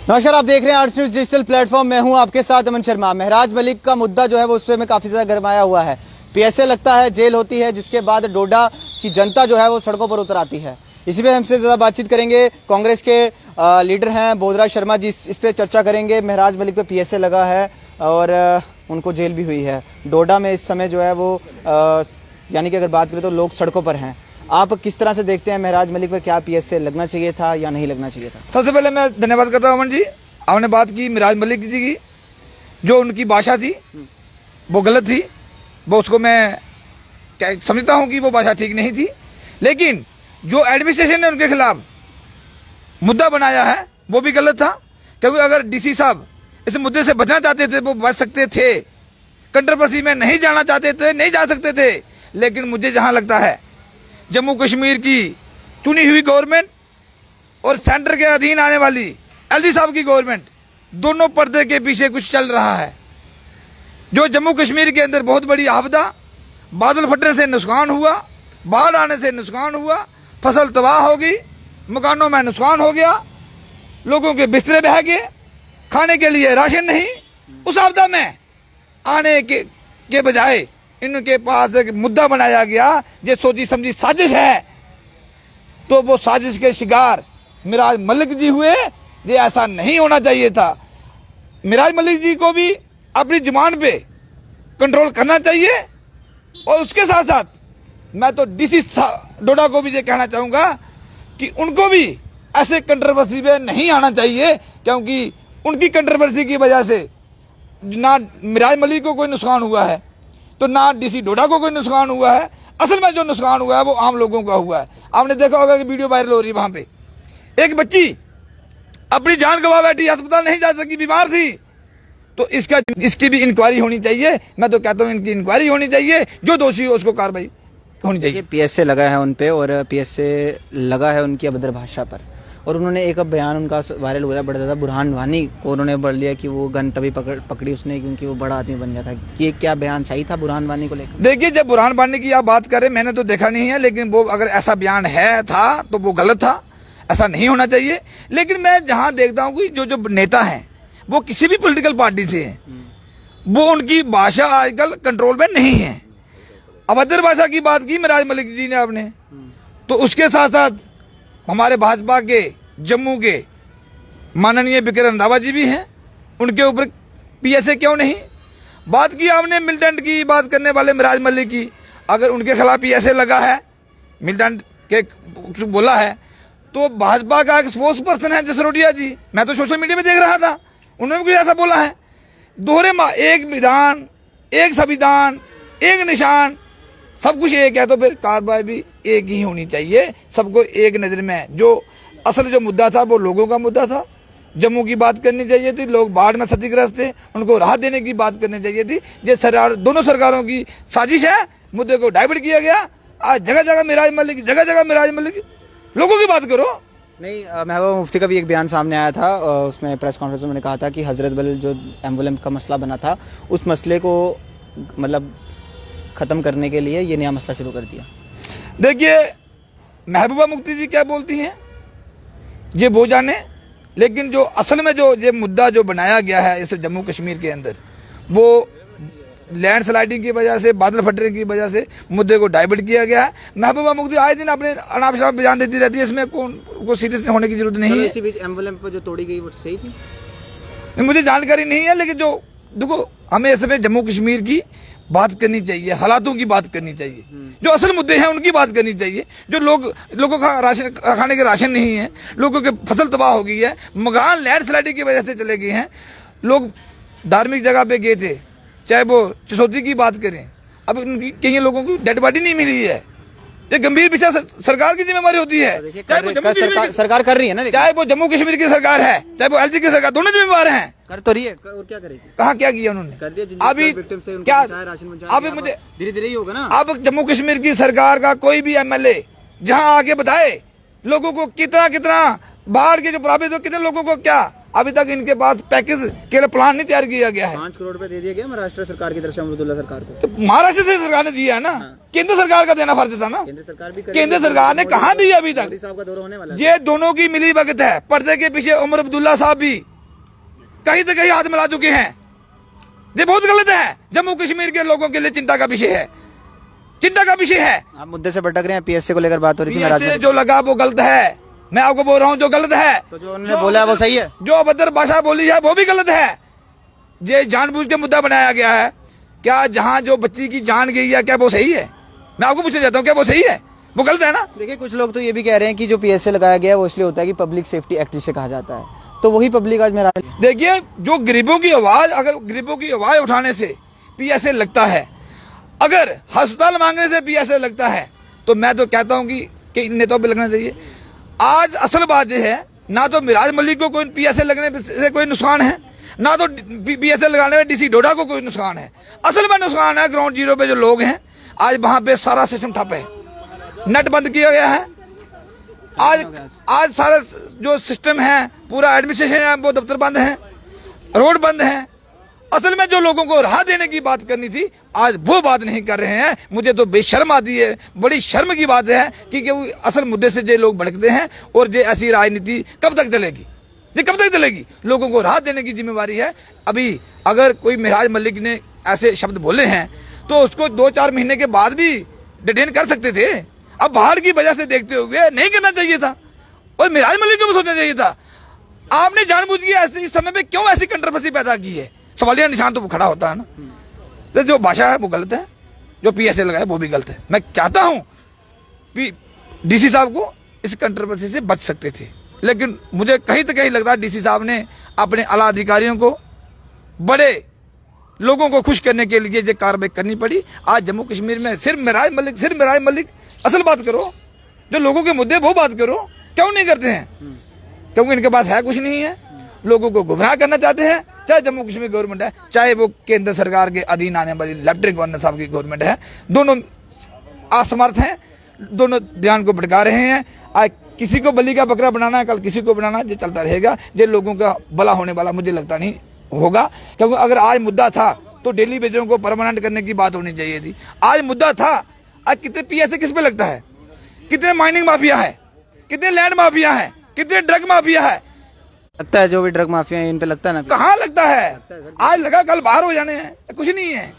नमस्कार, आप देख रहे हैं आर्ट्स न्यूज डिजिटल प्लेटफॉर्म। मैं हूं आपके साथ अमन शर्मा। महराज मलिक का मुद्दा जो है वो उस में काफी ज्यादा गरमाया हुआ है। पीएसए लगता है, जेल होती है, जिसके बाद डोडा की जनता जो है वो सड़कों पर उतर आती है। इसी पे हमसे ज्यादा बातचीत करेंगे कांग्रेस के लीडर हैं बोधराज शर्मा जी। इस पे चर्चा करेंगे। महराज मलिक पे पीएसए लगा है और उनको जेल भी हुई है। डोडा में इस समय जो है वो यानी कि अगर बात करें तो लोग सड़कों पर हैं। आप किस तरह से देखते हैं महराज मलिक पर, क्या पीएसए लगना चाहिए था या नहीं लगना चाहिए था? सबसे पहले मैं धन्यवाद करता हूं अमन जी, आपने बात की महराज मलिक जी की। जो उनकी भाषा थी वो गलत थी, वो उसको मैं समझता हूं कि वो भाषा ठीक नहीं थी। लेकिन जो एडमिनिस्ट्रेशन ने उनके खिलाफ मुद्दा बनाया है वो भी गलत था, क्योंकि अगर डीसी साहब इस मुद्दे से बचना चाहते थे वो बच सकते थे। कंट्रोवर्सी में नहीं जाना चाहते थे, नहीं जा सकते थे। लेकिन मुझे जहां लगता है जम्मू कश्मीर की चुनी हुई गवर्नमेंट और सेंटर के अधीन आने वाली एलजी साहब की गवर्नमेंट, दोनों पर्दे के पीछे कुछ चल रहा है। जो जम्मू कश्मीर के अंदर बहुत बड़ी आपदा, बादल फटने से नुकसान हुआ, बाढ़ आने से नुकसान हुआ, फसल तबाह हो गई, मकानों में नुकसान हो गया, लोगों के बिस्तरे बह गए, खाने के लिए राशन नहीं। उस आपदा में आने के बजाय इनके पास एक मुद्दा बनाया गया, ये सोची समझी साजिश है। तो वो साजिश के शिकार महराज मलिक जी हुए। ये ऐसा नहीं होना चाहिए था। महराज मलिक जी को भी अपनी जुबान पे कंट्रोल करना चाहिए। और उसके साथ साथ मैं तो डीसी डोडा को भी ये कहना चाहूंगा कि उनको भी ऐसे कंट्रोवर्सी पे नहीं आना चाहिए, क्योंकि उनकी कंट्रोवर्सी की वजह से ना महराज मलिक को कोई नुकसान हुआ है, तो ना डीसी डोडा को कोई नुकसान हुआ है। असल में जो नुकसान हुआ है वो आम लोगों का हुआ है। आपने देखा होगा कि वीडियो वायरल हो रही है, वहां पे एक बच्ची अपनी जान गंवा बैठी, अस्पताल नहीं जा सकी, बीमार थी। तो इसकी भी इंक्वायरी होनी चाहिए। मैं तो कहता हूं इनकी इंक्वायरी होनी चाहिए, जो दोषी हो उसको कार्रवाई होनी चाहिए। पीएसए लगा है उन पे और पीएसए लगा है उनकी अभद्र भाषा पर। और उन्होंने एक बयान उनका वायरल हो रहा है बड़ा ज्यादा, बुरहान वानी को उन्होंने बढ़ लिया कि वो गन तभी पकड़ी उसने क्योंकि वो बड़ा आदमी बन गया था। ये क्या बयान सही था बुरहान वानी को लेकर? देखिए, जब बुरहान वानी की आप बात करें, मैंने तो देखा नहीं है, लेकिन वो अगर ऐसा बयान है था तो वो गलत था, ऐसा नहीं होना चाहिए। लेकिन मैं जहां देखता हूं कि जो नेता हैं वो किसी भी पॉलिटिकल पार्टी से हैं, वो उनकी भाषा आजकल कंट्रोल में नहीं है। अभद्र भाषा की बात की महराज मलिक जी ने आपने, तो उसके साथ साथ हमारे भाजपा के जम्मू के माननीय बिक्रम रंधावा जी भी हैं, उनके ऊपर पीएसए क्यों नहीं? बात की आपने मिलिटेंट की बात करने वाले महराज मलिक की, अगर उनके खिलाफ पीएसए लगा है, मिलिटेंट के बोला है, तो भाजपा का एक स्पोक्स पर्सन है जसरोटिया जी, मैं तो सोशल मीडिया में देख रहा था, उन्होंने भी कुछ ऐसा बोला है। दोहरे एक विधान, एक संविधान, एक निशान, सब कुछ एक है, तो फिर कार्रवाई भी एक ही होनी चाहिए, सबको एक नजर में। जो असल जो मुद्दा था वो लोगों का मुद्दा था। जम्मू की बात करनी चाहिए थी, लोग बाढ़ में क्षतिग्रस्त थे, उनको राहत देने की बात करनी चाहिए थी। ये सरकार, दोनों सरकारों की साजिश है, मुद्दे को डाइवर्ट किया गया। आज जगह जगह महराज मलिक, जगह जगह महराज मलिक, लोगों की बात करो। नहीं, महबूबा मुफ्ती का भी एक बयान सामने आया था, उसमें प्रेस कॉन्फ्रेंस में कहा था कि हजरत बल जो एम्बुलेंस का मसला बना था, उस मसले को मतलब खत्म करने के लिए ये नया मसला शुरू कर दिया। देखिए, महबूबा मुफ्ती जी क्या बोलती हैं ये वो जाने, लेकिन जो असल में जो ये मुद्दा जो बनाया गया है इस जम्मू कश्मीर के अंदर, वो लैंडस्लाइडिंग की वजह से, बादल फटने की वजह से मुद्दे को डाइवर्ट किया गया है। महबूबा मुफ्ती आए दिन अपने अनाप शनाप बयान देती रहती है, इसमें को सीरियस होने की जरूरत नहीं है। इसी बीच एम्बुलेंस पर जो तोड़ी गई वो सही थी? मुझे जानकारी नहीं है, लेकिन जो देखो, हमें इसमें जम्मू कश्मीर की बात करनी चाहिए, हालातों की बात करनी चाहिए, जो असल मुद्दे हैं उनकी बात करनी चाहिए। जो लोगों का राशन, खाने के राशन नहीं है, लोगों के फसल तबाह हो गई है, मकान लैंडस्लाइडिंग की वजह से चले गए हैं, लोग धार्मिक जगह पे गए थे, चाहे वो चिसौती की बात करें, अब कई लोगों को डेड बॉडी नहीं मिली है। ये गंभीर विषय सरकार की जिम्मेवारी होती है, चाहे वो सरकार कर रही है ना, चाहे वो जम्मू कश्मीर की सरकार है, चाहे वो एलजी की सरकार, दोनों जिम्मेवार हैं। कर तो रही है, और क्या करेगी? कहाँ क्या किया उन्होंने? अभी क्या, अभी मुझे धीरे धीरे ही होगा ना। अब जम्मू कश्मीर की सरकार का कोई भी एमएलए जहां आके बताए लोगों को कितना बाढ़ के जो प्रभावित हो, कितने लोगों को क्या, अभी तक इनके पास पैकेज के लिए प्लान नहीं तैयार किया गया है। 5 करोड़ रुपए दे दिया गया महाराष्ट्र सरकार की तरफ से अमरुदुल्ला सरकार को। तो महाराष्ट्र से सरकार ने दिया है ना, केंद्र सरकार का देना फर्ज था ना। केंद्र सरकार भी, केंद्र सरकार ने कहाँ दिया अभी तक? मोदी साहब का दौरा होने वाला है। ये दोनों की मिली भगत है। पर्दे के पीछे उमर अब्दुल्ला साहब भी कहीं तो कहीं हाथ मिला चुके हैं। ये बहुत गलत है, जम्मू कश्मीर के लोगों के लिए चिंता का विषय है, चिंता का विषय है। आप मुद्दे से भटक रहे हैं, पीएसए को लेकर बात हो रही थी। महराज PSA जो लगा वो गलत है, मैं आपको बोल रहा हूँ जो गलत है। तो जो उन्होंने बोला है वो सही है, जो अभद्र भाषा बोली है वो भी गलत है। ये जानबूझ के मुद्दा बनाया गया है। क्या जहाँ जो बच्ची की जान गई है क्या वो सही है? मैं आपको पूछना चाहता हूँ, क्या वो सही है? वो गलत है ना? देखिए कुछ लोग तो ये भी कह रहे हैं कि जो पीएसए लगाया गया है वो इसलिए होता है कि पब्लिक सेफ्टी एक्ट जिसे कहा जाता है, तो वही पब्लिक आज महराज। देखिए, जो गरीबों की आवाज, अगर गरीबों की आवाज उठाने से PSA लगता है, अगर अस्पताल मांगने से PSA लगता है, तो मैं तो कहता हूं कि इन नेताओं पे लगना चाहिए। आज असल बात यह है, ना तो मिराज मलिक को कोई PSA लगने से कोई नुकसान है, ना तो PSA लगाने में DC डोडा को कोई नुकसान है। असल में नुकसान है ग्राउंड जीरो पे जो लोग हैं, आज वहां पे सारा सिस्टम ठप है, नेट बंद किया गया है। आज सारा जो सिस्टम है, पूरा एडमिनिस्ट्रेशन है, वो दफ्तर बंद है, रोड बंद है। असल में जो लोगों को राहत देने की बात करनी थी, आज वो बात नहीं कर रहे हैं। मुझे तो बेशर्म आती है, बड़ी शर्म की बात है कि असल मुद्दे से जो लोग भड़कते हैं। और ये ऐसी राजनीति कब तक चलेगी? ये कब तक चलेगी? लोगों को राहत देने की जिम्मेवारी है। अभी अगर कोई महराज मलिक ने ऐसे शब्द बोले हैं तो उसको 2-4 महीने के बाद भी डिटेन कर सकते थे। अब बाहर की वजह से देखते हुए नहीं करना चाहिए था, और महराज मलिक को भी सोचना चाहिए था। आपने जानबूझ के ऐसे इस समय पे क्यों ऐसी कंट्रोवर्सी पैदा की है? सवालिया निशान तो खड़ा होता है ना। तो जो भाषा है वो गलत है, जो PSA लगाया वो भी गलत है। मैं चाहता हूं कि DC साहब को इस कंट्रोवर्सी से बच सकते थे, लेकिन मुझे कहीं तो कहीं लगता है DC साहब ने अपने आला अधिकारियों को, बड़े लोगों को खुश करने के लिए ये कार्रवाई करनी पड़ी। आज जम्मू कश्मीर में सिर्फ महराज मलिक असल बात करो, जो लोगों के मुद्दे वो बात करो। क्यों नहीं करते हैं? क्योंकि इनके पास है कुछ नहीं है, लोगों को गुमराह करना चाहते हैं। चाहे जम्मू कश्मीर गवर्नमेंट है, चाहे वो केंद्र सरकार के अधीन आने वाली लेफ्टिनेंट गवर्नर साहब की गवर्नमेंट है, दोनों असमर्थ हैं, दोनों ध्यान को भटका रहे हैं। आज किसी को बलि का बकरा बनाना है, कल किसी को बनाना, ये चलता रहेगा। ये लोगों का भला होने वाला मुझे लगता नहीं होगा, क्योंकि अगर आज मुद्दा था तो डेली वेजरों को परमानेंट करने की बात होनी चाहिए थी। आज मुद्दा था, आज कितने PSA किस पे लगता है, कितने माइनिंग माफिया है, कितने लैंड माफिया है, कितने ड्रग माफिया है। लगता है जो भी ड्रग माफिया है इन पे लगता है ना? कहाँ लगता है? आज लगा कल बाहर हो जाने हैं, कुछ नहीं है।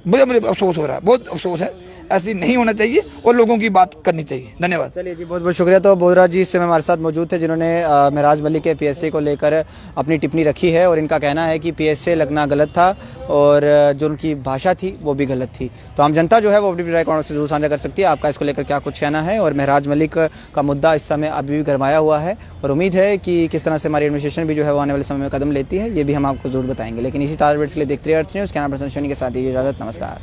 मुझे अफसोस हो रहा है, बहुत अफसोस है। ऐसी नहीं होना चाहिए और लोगों की बात करनी चाहिए। धन्यवाद। चलिए जी, बहुत बहुत शुक्रिया। तो बोधराज जी इस समय हमारे साथ मौजूद थे, जिन्होंने महराज मलिक के PSA को लेकर अपनी टिप्पणी रखी है, और इनका कहना है कि PSA लगना गलत था और जो उनकी भाषा थी वो भी गलत थी। तो आम जनता जो है वो अपनी राय कांग्रेस से जरूर साझा कर सकती है। आपका इसको लेकर क्या कुछ कहना है? और महराज मलिक का मुद्दा इस समय अभी भी गरमाया हुआ है, और उम्मीद है कि किस तरह से हमारी एडमिनिस्ट्रेशन भी जो है वो आने वाले समय में कदम लेती है, ये भी हम आपको जरूर बताएंगे। लेकिन इसी ताज़ा अपडेट्स के लिए देखते रहिए अर्थ न्यूज़। कैमरा पर्सन सोनी के साथ दीजिए इजाजत। नमस्कार।